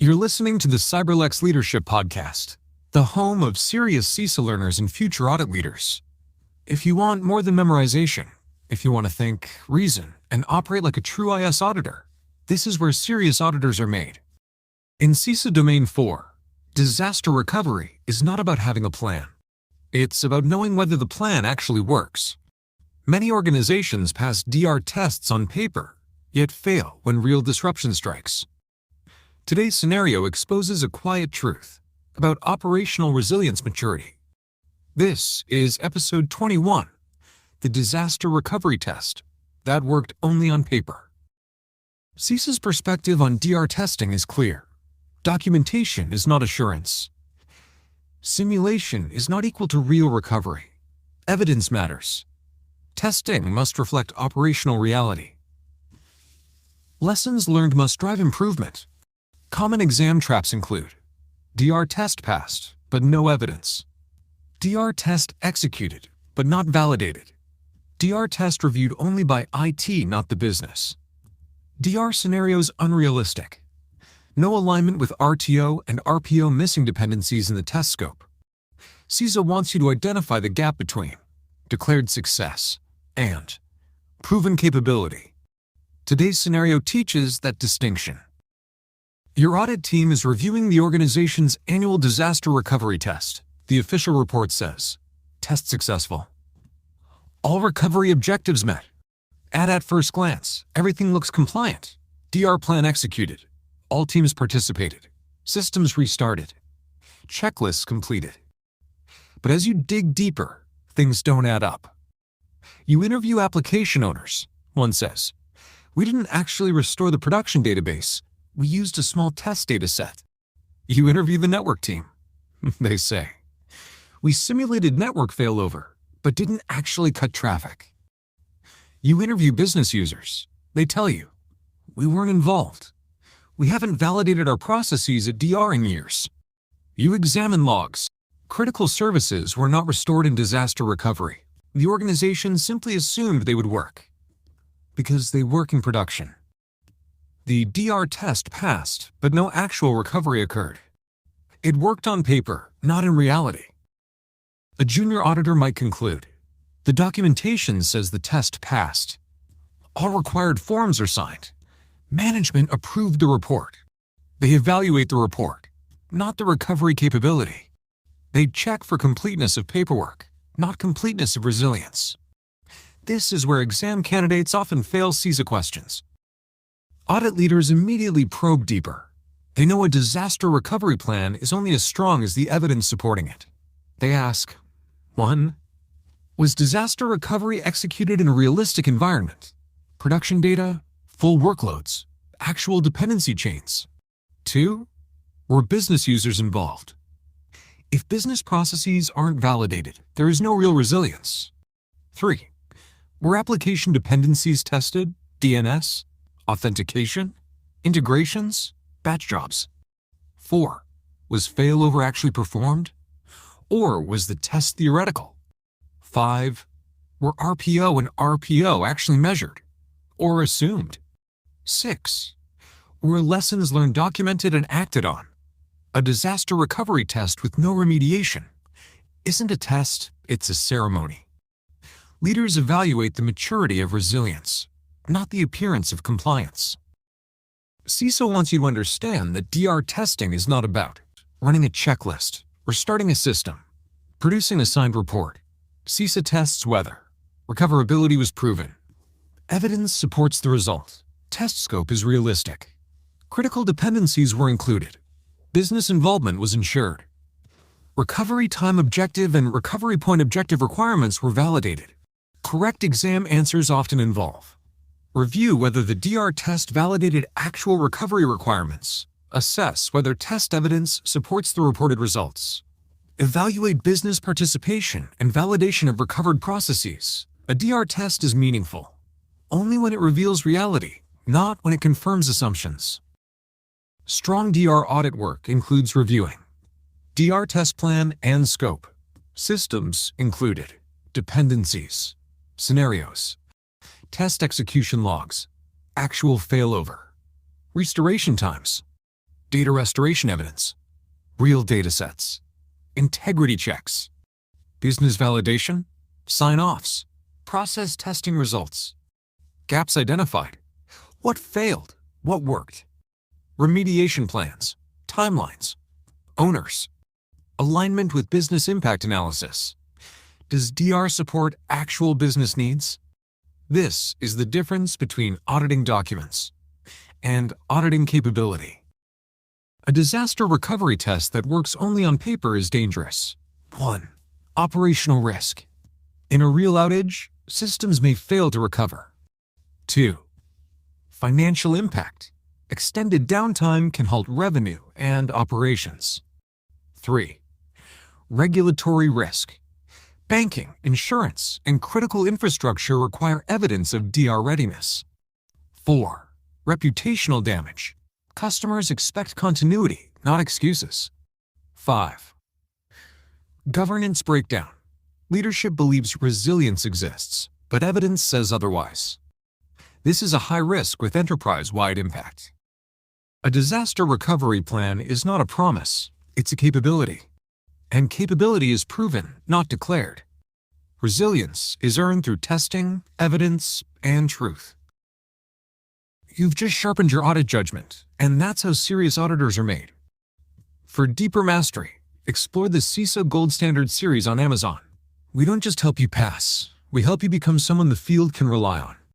You're listening to the CyberLex Leadership Podcast, the home of serious CISA learners and future audit leaders. If you want more than memorization, if you want to think, reason, and operate like a true IS auditor, this is where serious auditors are made. In CISA Domain 4, disaster recovery is not about having a plan. It's about knowing whether the plan actually works. Many organizations pass DR tests on paper, yet fail when real disruption strikes. Today's scenario exposes a quiet truth about operational resilience maturity. This is episode 21, the disaster recovery test that worked only on paper. CISA's perspective on DR testing is clear. Documentation is not assurance. Simulation is not equal to real recovery. Evidence matters. Testing must reflect operational reality. Lessons learned must drive improvement. Common exam traps include DR test passed, but no evidence. DR test executed, but not validated. DR test reviewed only by IT, not the business. DR scenarios unrealistic. No alignment with RTO and RPO missing dependencies in the test scope. CISA wants you to identify the gap between declared success and proven capability. Today's scenario teaches that distinction. Your audit team is reviewing the organization's annual disaster recovery test. The official report says, test successful. All recovery objectives met. At first glance, everything looks compliant. DR plan executed. All teams participated. Systems restarted. Checklists completed. But as you dig deeper, things don't add up. You interview application owners. One says, we didn't actually restore the production database. We used a small test data set. You interview the network team. They say, we simulated network failover, but didn't actually cut traffic. You interview business users. They tell you, we weren't involved. We haven't validated our processes at DR in years. You examine logs. Critical services were not restored in disaster recovery. The organization simply assumed they would work because they work in production. The DR test passed, but no actual recovery occurred. It worked on paper, not in reality. A junior auditor might conclude, the documentation says the test passed. All required forms are signed. Management approved the report. They evaluate the report, not the recovery capability. They check for completeness of paperwork, not completeness of resilience. This is where exam candidates often fail CISA questions. Audit leaders immediately probe deeper. They know a disaster recovery plan is only as strong as the evidence supporting it. They ask, 1. Was disaster recovery executed in a realistic environment? Production data, full workloads, actual dependency chains. 2. Were business users involved? If business processes aren't validated, there is no real resilience. 3. Were application dependencies tested, DNS, authentication, integrations, batch jobs? 4. Was failover actually performed? Or was the test theoretical? 5. Were RPO and RPO actually measured or assumed? 6. Were lessons learned documented and acted on? A disaster recovery test with no remediation isn't a test, it's a ceremony. Leaders evaluate the maturity of resilience, not the appearance of compliance. CISA wants you to understand that DR testing is not about running a checklist or starting a system, producing a signed report. CISA tests whether recoverability was proven. Evidence supports the result. Test scope is realistic. Critical dependencies were included. Business involvement was ensured. Recovery time objective and recovery point objective requirements were validated. Correct exam answers often involve review whether the DR test validated actual recovery requirements. Assess whether test evidence supports the reported results. Evaluate business participation and validation of recovered processes. A DR test is meaningful only when it reveals reality, not when it confirms assumptions. Strong DR audit work includes reviewing DR test plan and scope, systems included, dependencies, scenarios, test execution logs, actual failover, restoration times, data restoration evidence, real data sets, integrity checks, business validation, sign-offs, process testing results, gaps identified, what failed, what worked, remediation plans, timelines, owners, alignment with business impact analysis. Does DR support actual business needs? This is the difference between auditing documents and auditing capability. A disaster recovery test that works only on paper is dangerous. 1. Operational risk. In a real outage, systems may fail to recover. 2. Financial impact. Extended downtime can halt revenue and operations. 3. Regulatory risk. Banking, insurance, and critical infrastructure require evidence of DR readiness. 4. Reputational damage. Customers expect continuity, not excuses. 5. Governance breakdown. Leadership believes resilience exists, but evidence says otherwise. This is a high risk with enterprise-wide impact. A disaster recovery plan is not a promise, it's a capability. And capability is proven, not declared. Resilience is earned through testing, evidence, and truth. You've just sharpened your audit judgment, and that's how serious auditors are made. For deeper mastery, explore the CISA Gold Standard series on Amazon. We don't just help you pass, we help you become someone the field can rely on.